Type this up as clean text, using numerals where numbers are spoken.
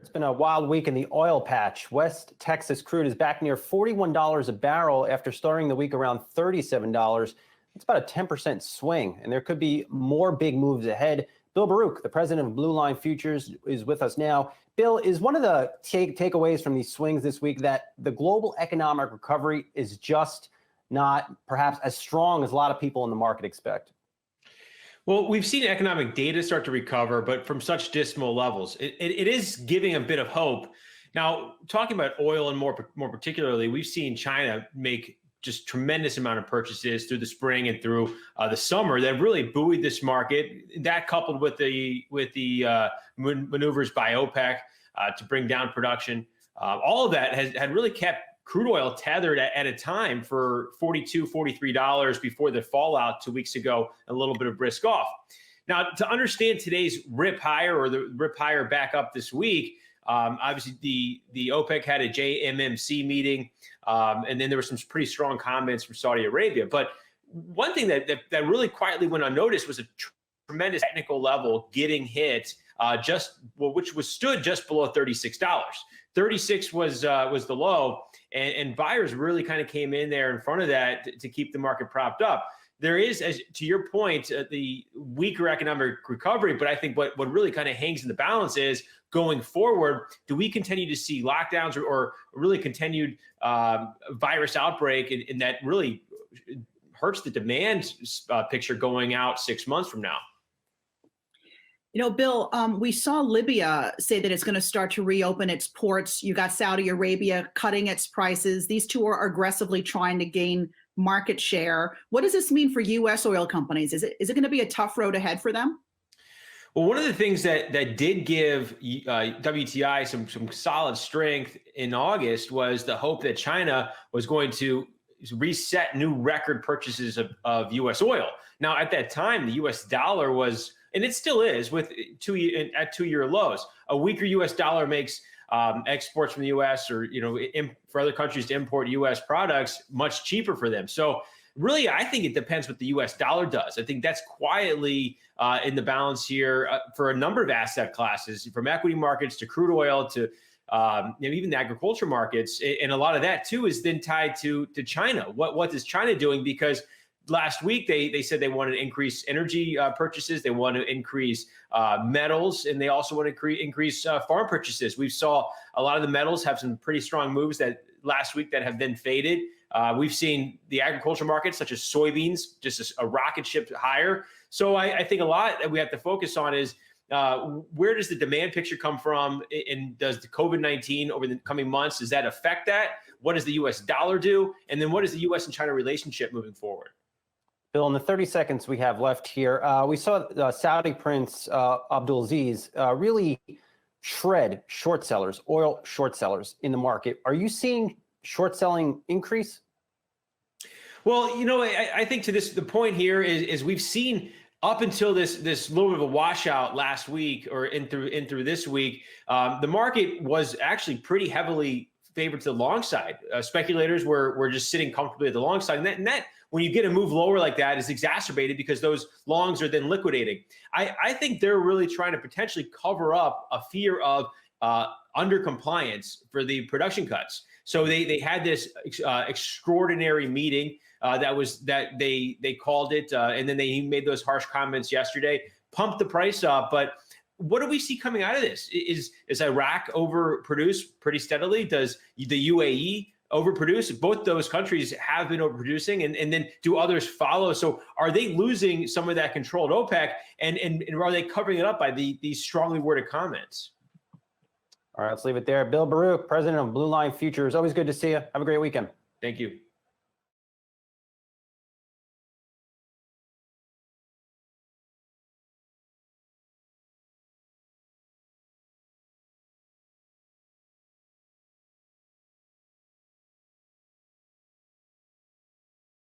It's been a wild week in the oil patch. West Texas crude is back near $41 a barrel after starting the week around $37. It's about a 10% swing, and there could be more big moves ahead. Bill Baruch, the president of Blue Line Futures, is with us now. Bill, is one of the takeaways from these swings this week that the global economic recovery is just not perhaps as strong as a lot of people in the market expect? Well, we've seen economic data start to recover, but from such dismal levels. It is giving a bit of hope. Now, talking about oil and more particularly, we've seen China make just tremendous amount of purchases through the spring and through the summer that really buoyed this market. That coupled with the maneuvers by OPEC to bring down production, all of that had really kept crude oil tethered at a time for $42, $43 before the fallout 2 weeks ago, a little bit of brisk off. Now, to understand today's rip higher or the rip higher back up this week, obviously the OPEC had a JMMC meeting, and then there were some pretty strong comments from Saudi Arabia. But one thing that really quietly went unnoticed was a tremendous technical level getting hit, which was stood just below $36. 36 was the low. And buyers really kind of came in there in front of that to keep the market propped up. There is, as to your point, the weaker economic recovery, but I think what really kind of hangs in the balance is going forward, do we continue to see lockdowns or really continued virus outbreak and that really hurts the demand picture going out 6 months from now? You know, Bill, we saw Libya say that it's going to start to reopen its ports. You got Saudi Arabia cutting its prices. These two are aggressively trying to gain market share. What does this mean for U.S. oil companies? Is it going to be a tough road ahead for them? Well, one of the things that did give WTI some solid strength in August was the hope that China was going to reset new record purchases of U.S. oil. Now, at that time, the U.S. dollar was, and it still is, at 2-year lows. A weaker U.S. dollar makes exports from the U.S. or for other countries to import U.S. products much cheaper for them. So really, I think it depends what the U.S. dollar does. I think that's quietly in the balance here for a number of asset classes, from equity markets to crude oil to even the agriculture markets. And a lot of that, too, is then tied to China. What is China doing? Because last week, they said they wanted to increase energy purchases. They want to increase metals, and they also want to increase farm purchases. We saw a lot of the metals have some pretty strong moves that last week that have then faded. We've seen the agriculture markets, such as soybeans, just a rocket ship higher. So I think a lot that we have to focus on is where does the demand picture come from? And does the COVID-19 over the coming months, does that affect that? What does the U.S. dollar do? And then what is the U.S. and China relationship moving forward? Bill, in the 30 seconds we have left here, we saw Saudi Prince Abdulaziz really shred short sellers, oil short sellers in the market. Are you seeing short selling increase? Well, I think the point here is we've seen up until this little bit of a washout last week or in through this week, the market was actually pretty heavily favored to the long side. Speculators were just sitting comfortably at the long side, and that when you get a move lower like that is exacerbated because those longs are then liquidating. I think they're really trying to potentially cover up a fear of under compliance for the production cuts. So they had this extraordinary meeting that they called it, and then they made those harsh comments yesterday, pumped the price up. But what do we see coming out of this? Is Iraq overproduce pretty steadily? Does the UAE overproduce? Both those countries have been overproducing, and then do others follow? So are they losing some of that control at OPEC, and are they covering it up by these strongly worded comments? All right, let's leave it there. Bill Baruch, president of Blue Line Futures. Always good to see you. Have a great weekend. Thank you.